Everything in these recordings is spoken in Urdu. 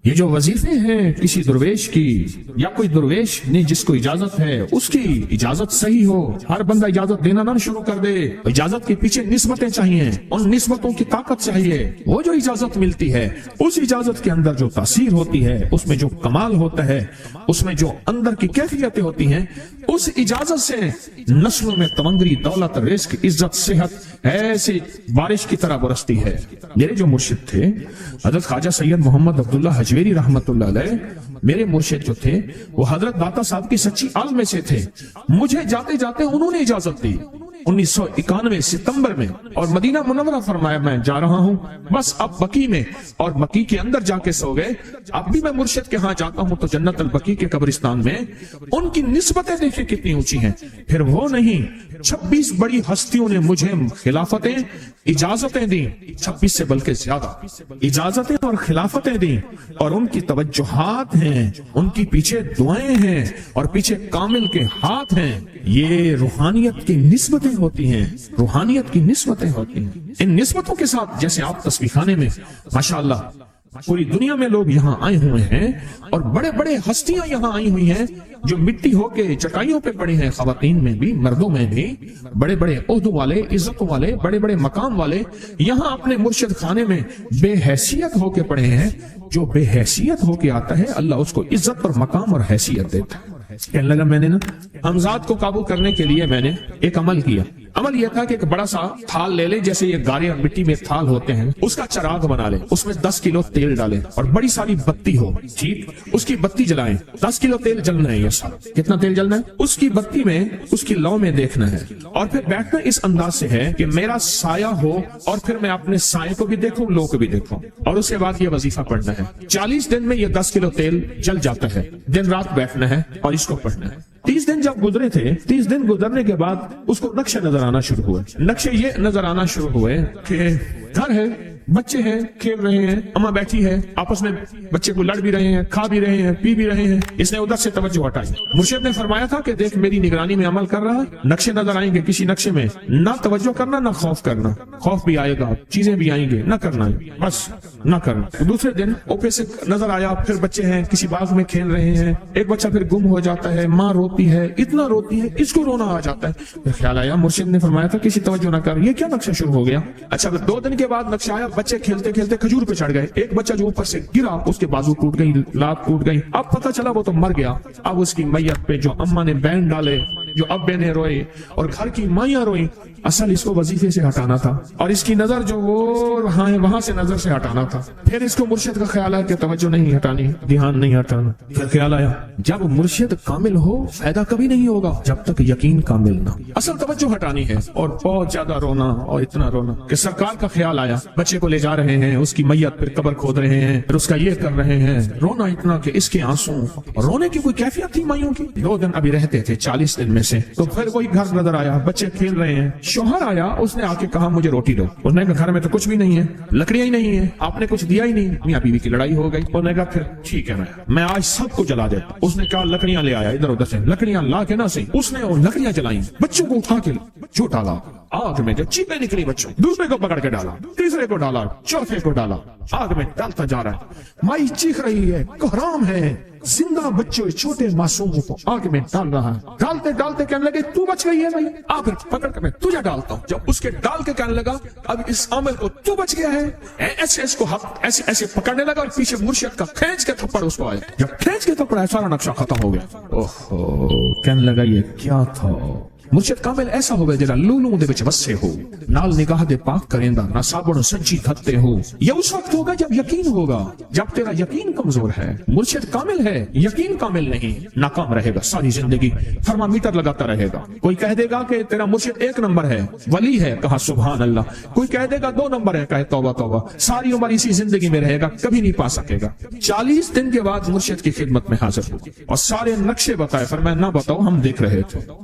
یہ جو وظیفے ہیں کسی درویش کی یا کوئی درویش نے جس کو اجازت ہے اس کی اجازت صحیح ہو، ہر بندہ اجازت دینا نہ شروع کر دے، اجازت کے پیچھے نسبتیں چاہیے، ان نسبتوں کی طاقت چاہیے، وہ جو اجازت ملتی ہے اس اجازت کے اندر جو تاثیر ہوتی ہے، اس میں جو کمال ہوتا ہے، اس میں جو اندر کی کیفیتیں ہوتی ہیں، اس اجازت سے نسلوں میں تمنگری، دولت، رزق، عزت، صحت ایسے بارش کی طرح برستی ہے۔ میرے جو مرشد تھے حضرت خواجہ سید محمد عبداللہ حجویری رحمت اللہ علیہ، میرے مرشد جو تھے وہ حضرت داتا صاحب کی سچی آل میں سے تھے۔ مجھے جاتے جاتے انہوں نے اجازت دی 1991 ستمبر میں، اور مدینہ منورہ فرمایا میں جا رہا ہوں، بس اب بقی میں، اور بقی کے اندر جا کے سو گئے۔ اب بھی میں مرشد کے ہاں جاتا ہوں تو جنت البقی کے قبرستان میں ان کی نسبتیں دیکھیں کتنی اونچی ہیں۔ پھر وہ نہیں، 26 بڑی ہستیوں نے مجھے خلافتیں، اجازتیں دیں، 26 سے بلکہ زیادہ اجازتیں اور خلافتیں دیں، اور ان کی توجہات ہیں، ان کی پیچھے دعائیں ہیں، اور پیچھے کامل کے ہاتھ ہیں۔ یہ روحانیت کی نسبتیں ہوتی ہیں، روحانیت کی نسبتیں ہوتی ہیں۔ ان نسبتوں کے ساتھ جیسے آپ تسبیح خانے میں ماشاءاللہ پوری دنیا میں لوگ یہاں آئے ہوئے ہیں، اور بڑے بڑے ہستیاں یہاں آئی ہوئی ہیں جو مٹی ہو کے چٹائیوں پہ پڑی ہیں، خواتین میں بھی مردوں میں بھی، بڑے بڑے عہدوں والے، عزتوں والے، بڑے بڑے مقام والے یہاں اپنے مرشد خانے میں بے حیثیت ہو کے پڑے ہیں۔ جو بے حیثیت ہو کے آتا ہے اللہ اس کو عزت اور مقام اور حیثیت دیتا ہے۔ کہنے لگا میں نے نا حمزات کو قابو کرنے کے لیے میں نے ایک عمل کیا۔ عمل یہ تھا کہ ایک بڑا سا تھال لے لیں، جیسے یہ گارے اور مٹی میں تھال ہوتے ہیں، اس کا چراغ بنا لیں، اس میں 10 کلو تیل ڈالیں اور بڑی ساری بتی ہو، ٹھیک، اس کی بتی جلائیں، 10 کلو تیل جلنا ہے۔ یہ سارا کتنا تیل جلنا ہے؟ اس کی بتی میں، اس کی لو میں دیکھنا ہے، اور پھر بیٹھنا اس انداز سے ہے کہ میرا سایہ ہو، اور پھر میں اپنے سائے کو بھی دیکھوں، لو کو بھی دیکھوں، اور اس کے بعد یہ وظیفہ پڑھنا ہے۔ 40 دن میں یہ 10 کلو تیل جل جاتا ہے، دن رات بیٹھنا ہے اور اس کو پڑھنا ہے۔ 30 دن جب گزرے تھے، 30 دن گزرنے کے بعد اس کو نقشے نظر آنا شروع ہوئے۔ نقشے یہ نظر آنا شروع ہوئے کہ گھر ہے، بچے ہیں، کھیل رہے ہیں، اماں بیٹھی ہے، آپس میں بچے کو لڑ بھی رہے ہیں، کھا بھی رہے ہیں، پی بھی رہے ہیں۔ اس نے ادھر سے توجہ ہٹائی۔ مرشد نے فرمایا تھا کہ دیکھ میری نگرانی میں عمل کر رہا ہے، نقشے نظر آئیں گے، کسی نقشے میں نہ توجہ کرنا نہ خوف کرنا، خوف بھی آئے گا، چیزیں بھی آئیں گے، نہ کرنا ہے، بس نہ کرنا۔ دوسرے دن اوپے سے نظر آیا، پھر بچے ہیں کسی باغ میں کھیل رہے ہیں، ایک بچہ پھر گم ہو جاتا ہے، ماں روتی ہے، اتنا روتی ہے اس کو رونا آ جاتا ہے۔ پھر خیال آیا مرشد نے فرمایا تھا کسی توجہ نہ کر، یہ کیا نقشہ شروع ہو گیا؟ اچھا 2 دن کے بعد نقشہ آیا، بچے کھیلتے کھیلتے کھجور پہ چڑھ گئے، ایک بچہ جو اوپر سے گرا اس کے بازو ٹوٹ گئی، لات ٹوٹ گئی، اب پتہ چلا وہ تو مر گیا۔ اب اس کی میت پہ جو اماں نے بین ڈالے، جو ابے نے روئے اور گھر کی مائیاں روئی، اصل اس کو وظیفے سے ہٹانا تھا، اور اس کی نظر جو وہ وہاں سے نظر سے ہٹانا تھا۔ پھر اس کو مرشد کا خیال آیا کہ توجہ نہیں ہٹانی، دھیان نہیں ہٹانا۔ پھر خیال آیا جب مرشد کامل ہو فائدہ کبھی نہیں ہوگا جب تک یقین کامل نہ، اصل توجہ ہٹانی ہے۔ اور بہت زیادہ رونا، اور اتنا رونا کہ سرکار کا خیال آیا، بچے کو لے جا رہے ہیں، اس کی میت پھر قبر کھود رہے ہیں، پھر اس کا یہ کر رہے ہیں، رونا اتنا کہ اس کے آنسو، رونے کی کوئی کیفیت تھی مائیوں کی۔ 2 دن ابھی رہتے تھے 40 دن میں سے، تو پھر وہی گھر نظر آیا، بچے کھیل رہے ہیں، شوہر آیا، اس نے آ کے کہا مجھے روٹی دو۔ اس نے کہا گھر میں تو کچھ بھی نہیں ہے، لکڑیاں ہی نہیں ہیں، آپ نے کچھ دیا ہی نہیں۔ میاں بیوی کی لڑائی ہو گئی، انہوں نے کہا پھر ٹھیک ہے میں آج سب کو جلا دیتا۔ اس نے کہا لکڑیاں لے آیا، ادھر ادھر سے لکڑیاں لا کے نہ سی، اس نے وہ لکڑیاں جلائیں، بچوں کو اٹھا کے جو ڈالا آگ میں، جو چیخیں نکلی بچوں، دوسرے کو پکڑ کے ڈالا، تیسرے کو ڈالا، چوتھے کو ڈالا، آگ میں ڈالتا جا رہا ہے۔ مائی چیخ رہی ہے، کوہرام ہے، زندہ بچوں چھوٹے معصوموں کو آگ میں ڈال رہا ہے۔ ڈالتے ڈالتے کہنے لگے تو بچ گئی ہے بھائی، آگ پکڑ کے میں تجھے ڈالتا ہوں۔ جب اس کے ڈال کے کہنے لگا اب اس عامل کو تو بچ گیا ہے، ایسے اس کو ایسے ایسے پکڑنے لگا، اور پیچھے مرشد کا کھینچ کے تھپڑ اس کو آیا۔ جب کھینچ کے تھپڑ آیا سارا نقشہ ختم ہو گیا۔ اوہو، کہنے لگا یہ کیا تھا؟ مرشد کامل ایسا ہوگا جڑا لولوں دے وچ وسے ہو، نال نگاہ دے پاک کریندا، نہ صابن سچی تھتے ہو۔ یہ اس وقت ہوگا جب یقین ہوگا، جب تیرا یقین کمزور ہے۔ مرشد کامل ہے، یقین کامل نہیں، ناکام رہے گا ساری زندگی، تھرمامیٹر لگاتا رہے گا۔ کوئی کہہ دے گا کہ تیرا مرشد 1 نمبر ہے، ولی ہے، کہا سبحان اللہ۔ کوئی کہہ دے گا 2 نمبر ہے، کہے توبہ توبہ، ساری عمر اسی زندگی میں رہے گا، کبھی نہیں پا سکے گا۔ 40 دن کے بعد مرشد کی خدمت میں حاضر ہو اور سارے نقشے بتائے، فرمایا نہ بتاؤ ہم دیکھ رہے تھے۔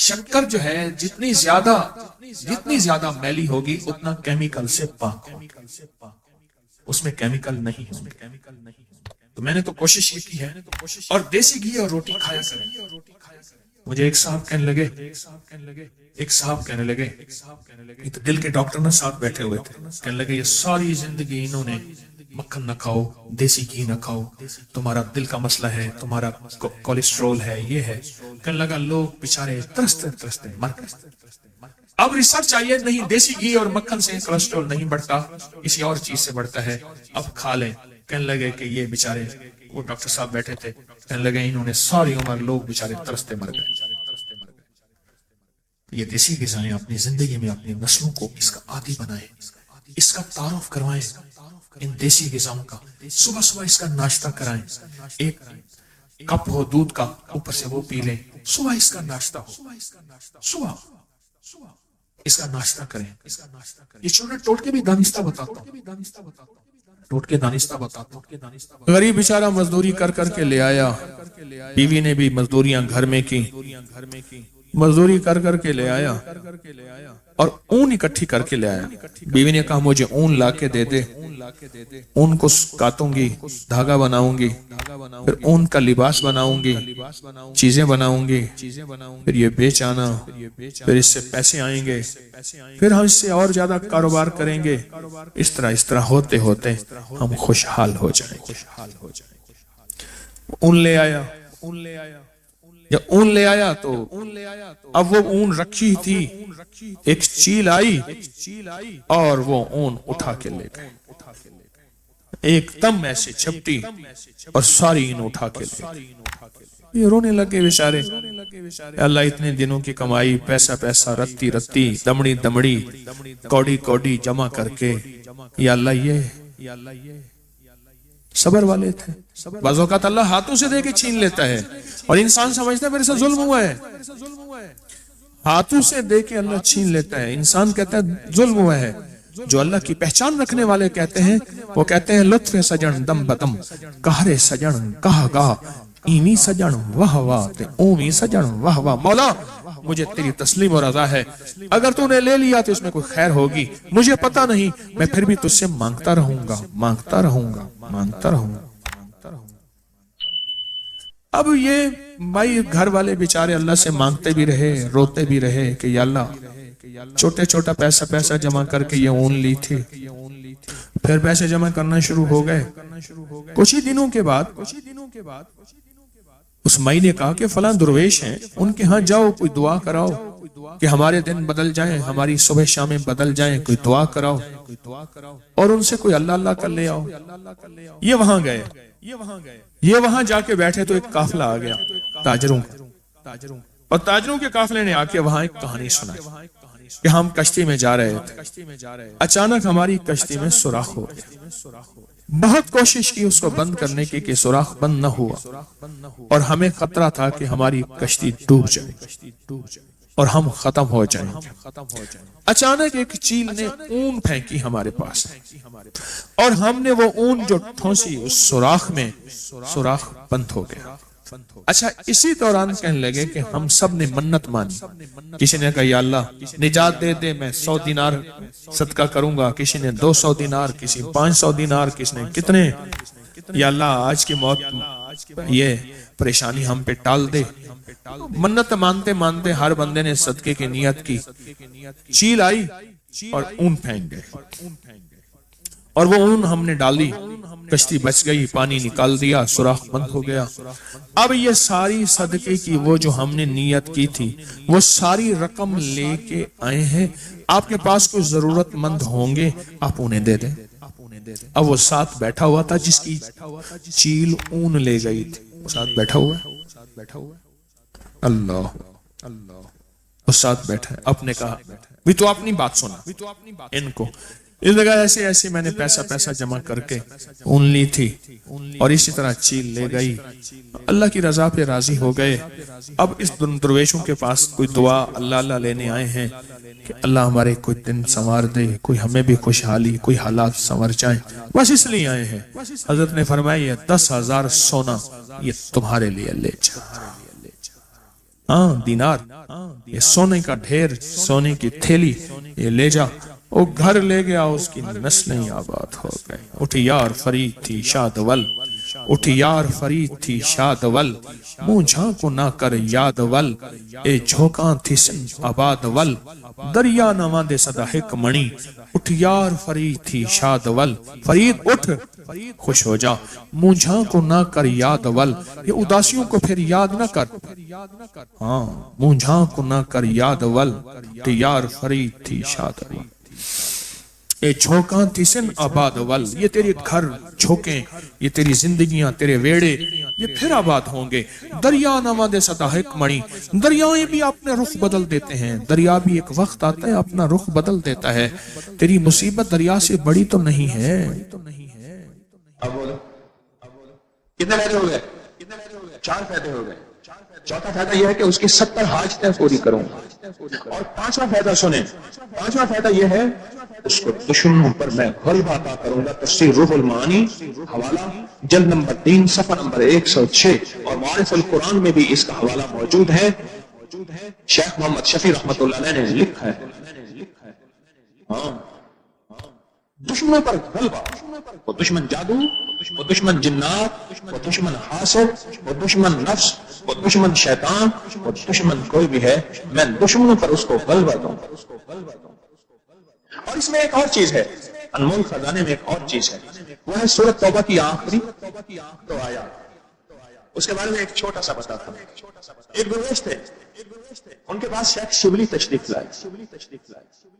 شکر جو ہے جتنی زیادہ میلی ہوگی اتنا کیمیکل سے پاک ہوگی، اس میں کیمیکل نہیں ہوگی۔ تو میں نے تو کوشش یہ کی ہے، اور دیسی گھی اور روٹی کھایا کریں۔ مجھے ایک صاحب کہنے لگے یہ تو دل کے ڈاکٹر نہ ساتھ بیٹھے ہوئے تھے، کہنے لگے یہ ساری زندگی انہوں نے مکھن نہ کھاؤ، دیسی گھی نہ کھاؤ، تمہارا دل کا مسئلہ ہے، تمہارا کولیسٹرول ہے، یہ ہے۔ کہنے لگا لوگ بیچارے ترستے مر گئے۔ اب ریسرچ آئی ہے، نہیں دیسی گھی اور مکھن سے کولیسٹرول نہیں بڑھتا، کسی اور چیز سے بڑھتا ہے، اب کھا لیں۔ کہنے لگے کہ یہ بیچارے، وہ ڈاکٹر صاحب بیٹھے تھے، کہنے لگے انہوں نے ساری عمر لوگ بیچارے ترستے مر گئے۔ یہ دیسی غذائیں اپنی زندگی میں اپنی نسلوں کو اس کا عادی بنائیں، اس کا تعارف کروائیں، ان دیسی غذاؤں کا صبح صبح اس کا ناشتہ کرائیں، ایک کپ ہو دودھ کا اوپر سے وہ پی لیں، صبح اس کا ناشتہ ہو، صبح اس کا ناشتہ کریں۔ یہ چھوٹے ٹوٹکے بھی دانستہ بتاتا ہوں۔ غریب بیچارہ مزدوری کر کے لے آیا، بیوی نے بھی مزدوریاں گھر میں کی، مزدوری کر کے لے آیا اور اون اکٹھی کر کے لے آیا۔ بیوی نے کہا مجھے اون لا کے دے دے، اون کو کاٹوں گی، دھاگا بناؤں گی، پھر اون کا لباس بناؤں گی، چیزیں بناؤں گی، پھر یہ بیچ آنا، پھر اس سے پیسے آئیں گے، پھر ہم اس سے اور زیادہ کاروبار کریں گے۔ اس طرح ہوتے ہم خوشحال ہو جائیں گے۔ اون لے آیا، جب اون لے آیا تو اب وہ اون رکھی تھی، ایک چیل آئی اور وہ اون اٹھا کے لے گئے، ایک دم ایسے چھپٹی اور ساری اون اٹھا کے لے گئے۔ یہ رونے لگے بیچارے، اللہ اتنے دنوں کی کمائی، پیسہ رتی دمڑی کوڑی جمع کر کے، یا اللہ یہ صبر والے تھے۔ بعض اوقات اللہ ہاتھوں سے دے کے چھین لیتا ہے اور انسان سمجھتا ہے میرے سے ظلم ہوا ہے، ہاتھوں سے دے کے اللہ چھین لیتا ہے، انسان کہتا ہے ظلم ہوا ہے۔ جو اللہ کی پہچان رکھنے والے کہتے ہیں، وہ کہتے ہیں لطف سجن دم بدم، قہر سجن کہا گاہ، ایمی سجن واہ واہ تے اومی سجن واہ واہ۔ مولا مجھے تیری تسلیم اور رضا ہے، اگر تو نے لے لیا تو اس میں کوئی خیر ہوگی، مجھے پتہ نہیں، میں پھر بھی تجھ سے مانگتا رہوں گا۔ اب یہ بھائی گھر والے بیچارے اللہ سے مانگتے بھی رہے، روتے بھی رہے کہ یا اللہ چھوٹا پیسہ جمع کر کے یہ اون لی تھی، پھر پیسے جمع کرنا شروع ہو گئے۔ کچھ ہی دنوں کے بعد اس مائی نے کہا کہ فلاں درویش ہیں، ان کے ہاں جاؤ، کوئی دعا کراؤ کہ ہمارے دن بدل جائیں، ہماری صبح شامیں بدل جائیں، کوئی دعا کراؤ اور ان سے کوئی اللہ کر لے آؤ۔ یہ وہاں جا کے بیٹھے تو ایک قافلہ آ گیا تاجروں کا، اور تاجروں کے قافلے نے آ کے وہاں ایک کہانی سنائی کہ ہم کشتی میں جا رہے تھے، اچانک ہماری کشتی میں سوراخ ہو گیا، بہت کوشش کی اس کو بند کرنے کی کہ سوراخ بند نہ ہوا، اور ہمیں خطرہ تھا کہ ہماری کشتی ڈوب جائے اور ہم ختم ہو جائیں گے۔ اچانک ایک چیل نے اون پھینکی ہمارے پاس، اور ہم نے وہ اون جو ٹھونسی اس سوراخ میں، سوراخ بند ہو گیا۔ اچھا اسی دوران کہنے لگے کہ ہم سب نے منت مانی، کسی نے کہا یا اللہ نجات دے دے، میں 100 دینار صدقہ کروں گا، کسی نے 200 دینار، کسی 500 دینار، کسی نے کتنے، یا اللہ آج کی موت یہ پریشانی ہم پہ ٹال دے۔ منت مانتے ہر بندے نے صدقے کی نیت کی، چیل آئی اور اون پھینک گئے، اور وہ اون ہم نے ڈالی، کشتی بچ گئی، پانی نکال دیا، سوراخ بند ہو گیا۔ اب یہ ساری صدقے کی وہ جو ہم نے نیت کی تھی وہ ساری رقم لے کے آئے ہیں، آپ کے پاس کوئی ضرورت مند ہوں گے آپ انہیں دے دیں۔ اب وہ ساتھ بیٹھا ہوا تھا جس کی چیل اون لے گئی تھی، وہ ساتھ بیٹھا ہوا ہے، اللہ وہ ساتھ بیٹھا ہے۔ آپ نے کہا بھی تو اپنی بات سنا ان کو، اس جگہ ایسے میں نے پیسہ جمع کر کے اون لی تھی اور اسی طرح چیل لے گئی، اللہ کی رضا پہ راضی ہو گئے۔ اب اس درویشوں کے پاس کوئی دعا اللہ لینے آئے ہیں کہ اللہ ہمارے کوئی دن سنوار دے، کوئی ہمیں بھی خوشحالی، کوئی حالات سنور جائیں، بس اس لیے آئے ہیں۔ حضرت نے فرمایا یہ 10,000 سونا یہ تمہارے لیے لے جا، ہاں دینار یہ سونے کا ڈھیر، سونے کی تھیلی یہ لے جا، وہ گھر لے گیا، اس کی نسلیں آباد ہو گئے۔ اٹھ یار فرید تھی شادول، اٹھ یار فرید تھی شادول، منہ جھانکو نہ کر یادول، اے جھوکاں تھی سن آبادول، دریا نواں دے صدا حق منی، اٹھ یار فرید تھی شادول، فرید اٹھ خوش ہو جا، منہ جھانکو نہ کر یادول، یہ اداسیوں کو پھر یاد نہ کر، ہاں منہ جھانکو نہ کر یادول، اٹھ یار فرید تھی شادول، اے جھوکاں تھی سن آباد ول، یہ تیرے گھر جھوکیں، یہ تیری زندگیاں، تیرے ویڑے یہ پھر آباد ہوں گے۔ دریا نواں دے صدا حق مڑی، دریائیں بھی اپنے رخ بدل دیتے ہیں، دریا بھی ایک وقت آتا ہے اپنا رخ بدل دیتا ہے، تیری مصیبت دریا سے بڑی تو نہیں ہے۔ اب بولو کتنے فائدے ہو گئے؟ 4 فائدے ہو گئے۔ چوتھا فائدہ یہ ہے کہ اس کی 70 حاجتیں پوری کروں، اور 5واں فائدہ سنیں، 5واں فائدہ یہ ہے اس کو دشمنوں پر میں غلبہ عطا کروں گا۔ تفسیر روح المعانی حوالہ جلد نمبر 3 صفحہ نمبر 106، اور معارف القرآن میں بھی اس کا حوالہ موجود ہے، شیخ محمد شفیع رحمۃ اللہ علیہ نے لکھا ہے۔ ہاں دشمنوں پر غلبہ، وہ دشمن جادو، وہ دشمن جنات، وہ دشمن حاسد، وہ دشمن نفس، وہ دشمن شیطان، وہ دشمن کوئی بھی ہے، میں دشمنوں پر اس کو غلبہ دوں۔ اور اس میں ایک اور چیز ہے، انمول خزانے میں ایک اور چیز ہے، وہ ہے سورۃ توبہ کی آخری 2 آیات۔ اس کے بارے میں ایک چھوٹا سا بتاتا ہوں۔ ایک درویش تھے، ان کے پاس شیخ شبلی تشریف لائے،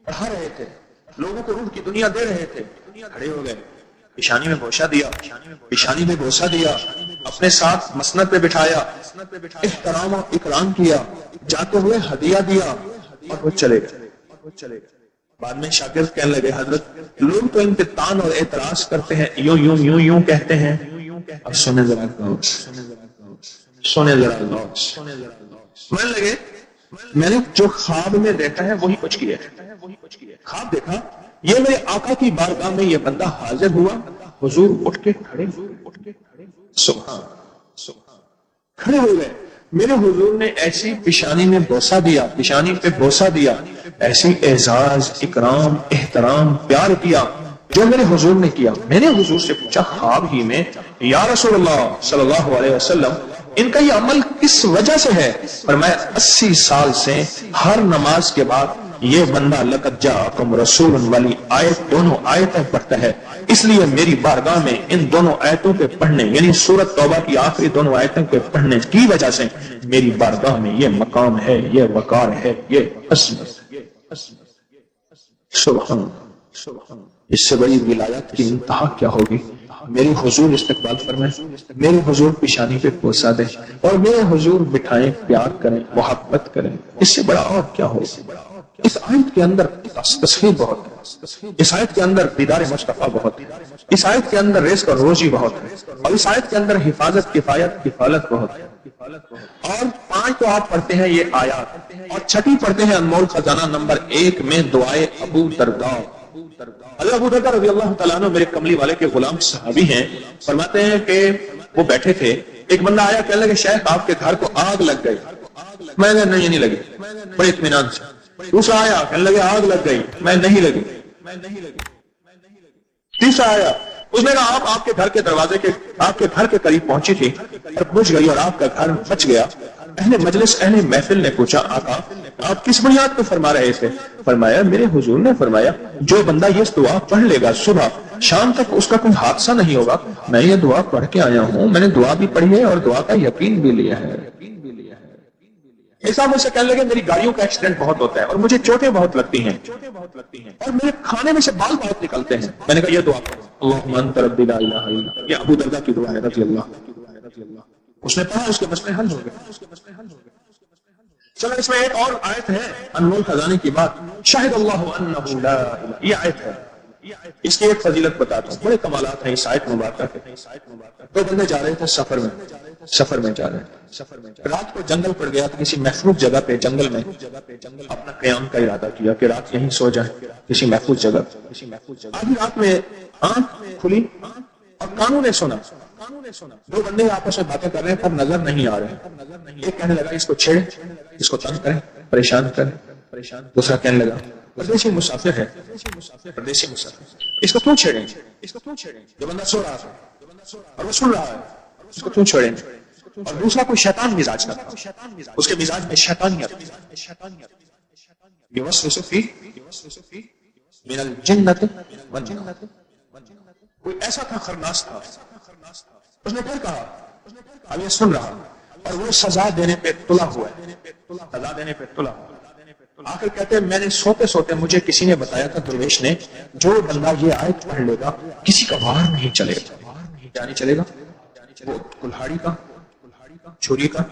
پڑھا رہے تھے، لوگوں کو روح کی دنیا دے رہے تھے، کھڑے ہو گئے، پیشانی میں بوسہ دیا، پیشانی میں بوسہ دیا، اپنے ساتھ مسند پہ بٹھایا، احترام و اکرام کیا، جاتے ہوئے ہدیہ دیا، اور وہ چلے گئے۔ بعد میں شاگرد کہنے لگے حضرت لوگ تو ان پہ تان اور اعتراض کرتے ہیں، یوں یوں یوں یوں کہتے ہیں، اب سنیں ذرا غور، سنیں ذرا غور۔ میں لگے میں نے جو خواب میں دیکھا ہے وہی کچھ کیا ہے۔ خواب دیکھا یہ میرے آقا کی بارگاہ میں یہ بندہ حاضر ہوا، حضور اٹھ کے کھڑے، سبحان کھڑے ہو گئے، میرے حضور نے ایسی پیشانی میں بوسہ دیا، پیشانی پہ بوسہ دیا، ایسی اعزاز اکرام احترام پیار کیا جو میرے حضور نے کیا۔ میں نے حضور سے پوچھا خواب ہی میں، یا رسول اللہ صلی اللہ علیہ وسلم ان کا یہ عمل کس وجہ سے ہے؟ فرمایا 80 سال سے ہر نماز کے بعد یہ بندہ لقد جاءکم رسول والی آیت، دونوں آیتیں پڑھتا ہے، اس لیے میری بارگاہ میں ان دونوں آیتوں کے پڑھنے، یعنی سورۃ توبہ کی آخری دونوں آیتوں کے پڑھنے کی وجہ سے میری بارگاہ میں یہ مقام ہے، یہ وقار ہے، یہ عظمت ہے۔ سبحان اس سے بڑی ولایت کی انتہا کیا ہوگی؟ میرے حضور استقبال فرمائیں، میرے حضور پیشانی پہ بوسہ دیں، اور میرے حضور بٹھائیں، پیار کریں، محبت کریں، اس سے بڑا اور کیا ہوگا؟ اس آیت کے اندر تصویر بہت ہے، اس آیت کے اندر دیدار مصطفیٰ بہت ہے، اس آیت کے اندر رزق اور روزی بہت ہے، اور اس آیت کے اندر حفاظت کفایت کفالت بہت ہے۔ اور 5 تو آپ پڑھتے ہیں یہ آیات، اور 6 پڑھتے ہیں انمول خزانہ نمبر 1 میں دعائے ابو درداء۔ حضرت ابو درداء رضی اللہ تعالیٰ عنہ میرے کملی والے کے غلام صحابی ہیں، فرماتے ہیں کہ وہ بیٹھے تھے، ایک بندہ آیا کہنے لگے شیخ آپ کے گھر کو آگ لگ گئی، میں نے نہیں لگی، بڑے اطمینان سے۔ دوسرا آیا کہنے لگے آگ لگ گئی، میں نہیں لگی۔ تیسرا آیا، اس نے کہا آپ کے گھر کے دروازے کے، آپ کے گھر کے قریب پہنچی تھی اور بجھ گئی اور آپ کا گھر بچ گیا۔ اہل مجلس اہل محفل نے پوچھا آقا آپ کس بنیاد پہ فرما رہے تھے؟ فرمایا میرے حضور نے فرمایا جو بندہ یہ دعا پڑھ لے گا صبح شام تک اس کا کوئی حادثہ نہیں ہوگا۔ میں یہ دعا پڑھ کے آیا ہوں، میں نے دعا بھی پڑھی ہے اور دعا کا یقین بھی لیا ہے۔ ایسا مجھ سے کہنے لگے میری گاڑیوں کا ایکسیڈنٹ بہت ہوتا ہے اور مجھے چوٹیں بہت لگتی ہیں اور میرے کھانے میں سے بال بہت نکلتے ہیں۔ میں نے کہا یہ دعا پڑھو، اللہم انت ربی لا الہ الا انت۔ یہ ابو درداء کی دعا ہے رضی اللہ۔ اس نے پڑھا، اس کے مسئلے حل ہو گئے۔ چلو اس میں ایک اور آیت ہے انمول خزانے کی بات، شاہد اللہ انہ لا الہ، یہ آیت ہے، اس کی ایک فضیلت بتاتا ہوں، بڑے کمالات ہیں اس آیت مبارکہ کے۔ دو بندے جا رہے تھے سفر میں جا رہے ہیں، رات کو جنگل پڑ گیا تو کسی محفوظ جگہ پہ جنگل میں اپنا قیام کا ارادہ کیا کہ رات یہیں سو جائیں کسی محفوظ جگہ۔ آدھی رات میں آنکھ کھلی اور کانوں نے سنا، دو بندے آپس میں باتیں کر رہے ہیں پر نظر نہیں آ رہے ہیں۔ ایک کہنے لگا اس کو چھیڑیں، اس کو تنگ کریں، پریشان کرے. دوسرا کہنے لگا پردیسی مسافر ہے, پردیسی مسافر, اس کو کیوں چھیڑیں گے؟ جو بندہ سو رہا تھا اور وہ سن رہا ہے, اس کو کیوں چھوڑیں گے؟ اور دوسرا کوئی شیطان مزاج کا تھا, اس کے مزاج میں شیطانیت, یوسوس فی من الجنۃ والناس, کوئی ایسا تھا خرناس تھا. اس نے پھر کہا, اب یہ سن رہا اور وہ سزا دینے پہ تلا ہوا ہے, سزا دینے پہ تلا ہوا. آخر کہتے ہیں میں نے سوتے سوتے مجھے کسی نے بتایا تھا, درویش نے, جو بندہ یہ آیت پڑھ لے گا کسی کا وار نہیں چلے گا. کیا نہیں چلے گا؟ وہ کلہاڑی کا, چھری کا,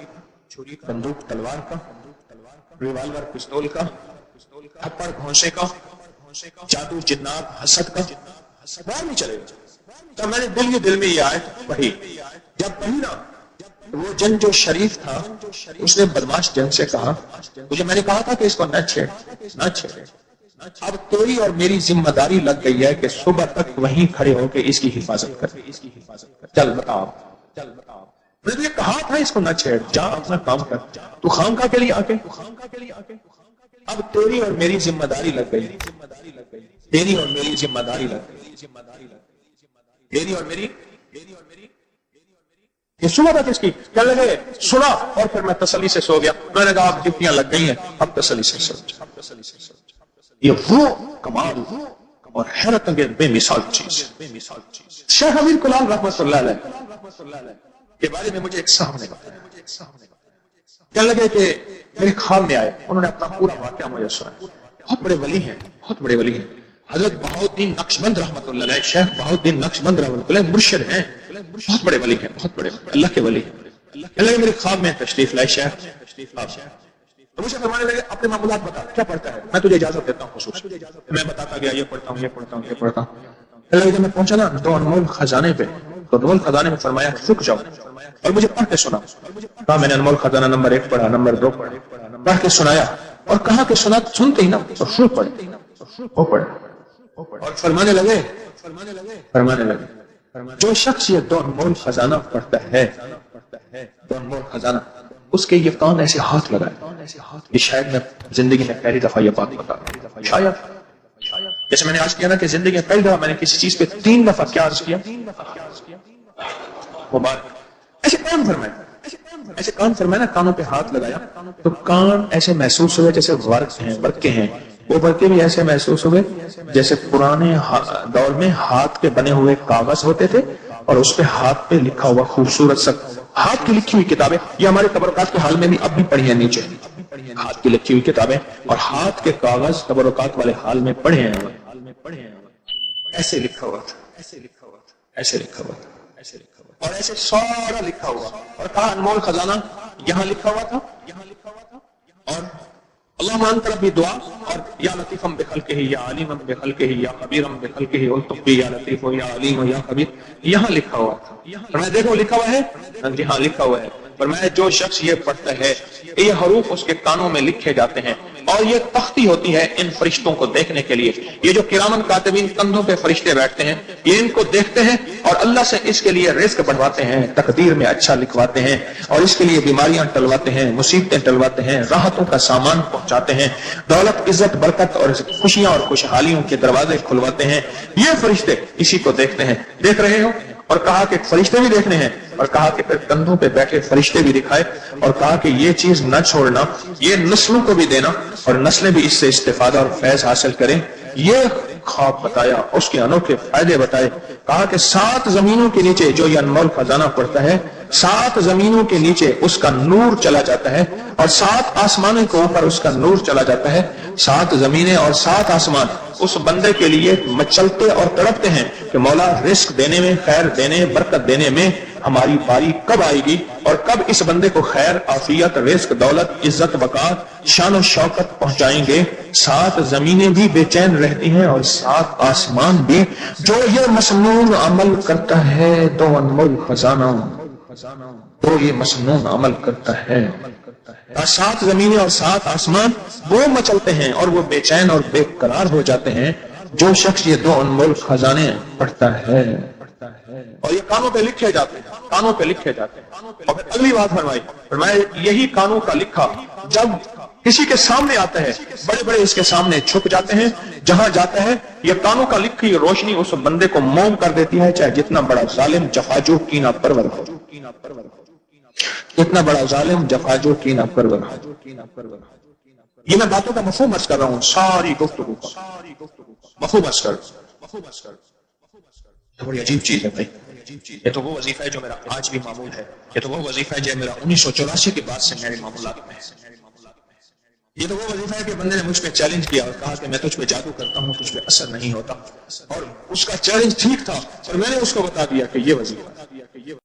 بندوق تلوار کا, ریوالور پستول کا, تھپڑ گھونسے کا, جادو جنات حسد کا وار نہیں چلے گا. تو میں نے دل میں یہ آیت پڑھی. جب پڑھی نا, وہ جن جو شریف تھا اس نے بدماش جن سے کہا, مجھے میں نے کہا تھا کہ اس کو نہ چھیڑے. اب تیری اور میری ذمہ داری لگ گئی ہے کہ صبح تک وہیں کھڑے ہو کے اس کی حفاظت کر. چل بتاؤ, میں نے کہا تھا اس کو نہ چھیڑ, جا اپنا کام کر, تو خامخواہ کے لیے آ کے. اب تیری اور میری ذمہ داری لگ گئی, تیری اور میری ذمہ داری لگ گئی, تیری اور میری. یہ صبح تک اس کی کیا لگے سنا, اور پھر میں تسلی سے سو گیا. میں نے کہا اب ڈپٹیاں لگ گئی ہیں, اب تسلی سے سو. یہ وہ کمال اور حیرت انگیز بے مثال چیز ہے. شیخ امیر کلال رحمۃ اللہ علیہ کے بارے میں مجھے ایک صاحب نے بتایا. کیا لگے کہ میرے خواب میں آئے, انہوں نے اپنا پورا واقعہ مجھے سنایا. بہت بڑے ولی ہیں, بہت بڑے ولی ہیں. حضرت بہاؤالدین نقشبند رحمۃ اللہ علیہ, شیخ بہاؤالدین نقشبند رحمۃ اللہ مرشد ہیں, بہت بڑے ولی ہیں, بہت بڑے اللہ کے ولی ہیں. اللہ کے میرے خواب میں تشریف لائے شیخ, تو مجھے فرمانے لگے اپنے معمولات بتا, کیا پڑھتا ہے, میں تجھے اجازت دیتا ہوں خصوص. میں بتاتا گیا یہ پڑھتا ہوں, یہ پڑھتا ہوں, یہ پڑھتا ہوں. اللہ جب میں پہنچا نا دو انمول خزانے پہ, تو انمول خزانے میں فرمایا رک جاؤ اور مجھے پڑھ کے سنا. کہا میں نے انمول خزانہ نمبر 1 پڑھا, نمبر 2 پڑھا, پڑھ کے سنایا, اور کہا کہ سنتے ہی نا شروع پڑھے, وہ پڑھے اور فرمانے لگے جو شخص یہ دو انمول خزانہ پڑھتا ہے, دو انمول خزانہ, اس کے یہ کان ایسے ہاتھ لگائے. یہ شاید میں زندگی میں پہلی دفعہ یہ بات بتا رہا ہوں, شاید جیسے میں نے آج کیا نا کہ زندگی میں پہلی دفعہ میں نے کسی چیز پہ 3 دفعہ کیا عرض کیا, مبارک. ایسے کان فرمایا نا, کانوں پہ ہاتھ لگایا تو کان ایسے محسوس ہوئے جیسے ورقے ہیں. وہ ورقے بھی ایسے محسوس ہوئے جیسے پرانے دور میں ہاتھ کے بنے ہوئے کاغذ ہوتے تھے, اور اس پہ ہاتھ پہ لکھا ہوا خوبصورت سا ہاتھ کی لکھی ہوئی کتابیں. یہ ہمارے تبرکات کے حال میں بھی اب بھی پڑھی ہیں نیچے, ہاتھ کی لکھی ہوئی کتابیں اور ہاتھ کے کاغذ تبرکات والے حال میں پڑھے ہیں. ایسے لکھا ہوا تھا, ایسے لکھا ہوا تھا, اور ایسے سارا لکھا ہوا, اور کہا انمول خزانہ یہاں لکھا ہوا تھا, اور اللہم انت ربی دعا, اور یا لطیفم بخلقہ یا علیمم بخلقہ یا خبیرم بخلقہ الطب یا لطیف یا علیم یا خبیر, یہاں لکھا ہوا تھا. فرمایا دیکھو لکھا ہوا ہے, جی ہاں لکھا ہوا ہے. فرمایا جو شخص یہ پڑھتا ہے یہ حروف اس کے کانوں میں لکھے جاتے ہیں, اور یہ تختی ہوتی ہے ان فرشتوں کو دیکھنے کے لیے. یہ جو کرامن کاتبین کندھوں پہ فرشتے بیٹھتے ہیں, یہ ان کو دیکھتے ہیں اور اللہ سے اس کے لیے رزق بڑھواتے ہیں, تقدیر میں اچھا لکھواتے ہیں, اور اس کے لیے بیماریاں ٹلواتے ہیں, مصیبتیں ٹلواتے ہیں, راحتوں کا سامان پہنچاتے ہیں, دولت عزت برکت اور خوشیاں اور خوشحالیوں کے دروازے کھلواتے ہیں. یہ فرشتے اسی کو دیکھتے ہیں. دیکھ رہے ہو, اور کہا کہ فرشتے بھی دیکھنے ہیں, اور کہا کہ پھر کندھوں پہ بیٹھے فرشتے بھی دکھائے, اور کہا کہ یہ چیز نہ چھوڑنا, یہ نسلوں کو بھی دینا, اور نسلیں بھی اس سے استفادہ اور فیض حاصل کریں. یہ خواب بتایا, اس کے انوکھے فائدے بتائے. کہا کہ 7 زمینوں کے نیچے جو یہ انمول خزانہ پڑھتا ہے, 7 زمینوں کے نیچے اس کا نور چلا جاتا ہے, اور 7 آسمانوں کے اوپر اس کا نور چلا جاتا ہے. 7 زمینیں اور 7 آسمان اس بندے کے لیے مچلتے اور تڑپتے ہیں کہ مولا رزق دینے میں, خیر دینے, برکت دینے میں ہماری باری کب آئے گی, اور کب اس بندے کو خیر, عافیت, رزق, دولت, عزت, وقار, شان و شوکت پہنچائیں گے. 7 زمینیں بھی بے چین رہتی ہیں اور 7 آسمان بھی. جو یہ مسنون عمل کرتا ہے, دو انمول خزانہ, تو یہ مسنون عمل کرتا ہے. 7 زمینیں اور 7 آسمان وہ مچلتے ہیں اور وہ بے چین اور بے قرار ہو جاتے ہیں جو شخص یہ 2 انمول خزانے پڑھتا ہے. اور یہ کانوں پہ لکھے جاتے ہیں, کانوں پہ لکھے جاتے ہیں. اور پھر اگلی بات فرمائی, یہی کانوں کا لکھا جب کسی کے سامنے آتا ہے بڑے بڑے اس کے سامنے چھپ جاتے ہیں، جہاں جاتا ہے یہ کانوں کا لکھی روشنی اس بندے کو موم کر دیتی ہے، چاہے جتنا بڑا ظالم جفاجو کینہ پرور ہو، اتنا بڑا ظالم جفاجو کینہ پرور ہو۔ یہ میں باتوں کا مفہوم عرض کر رہا ہوں، ساری گفتگو کا مفہوم عرض کر، بڑی عجیب چیز ہے بھائی۔ یہ تو وہ وظیفہ ہے جو میرا آج بھی معمول ہے، یہ تو وہ وظیفہ ہے جو میرا 1984 کے بعد سے میرے معمولات میں ہے۔ یہ تو وہ وظیفہ ہے کہ بندے نے مجھ پہ چیلنج کیا اور کہا کہ میں تجھ پہ جادو کرتا ہوں، تجھ پہ اثر نہیں ہوتا، اور اس کا چیلنج ٹھیک تھا اور میں نے اس کو بتا دیا کہ یہ وظیفہ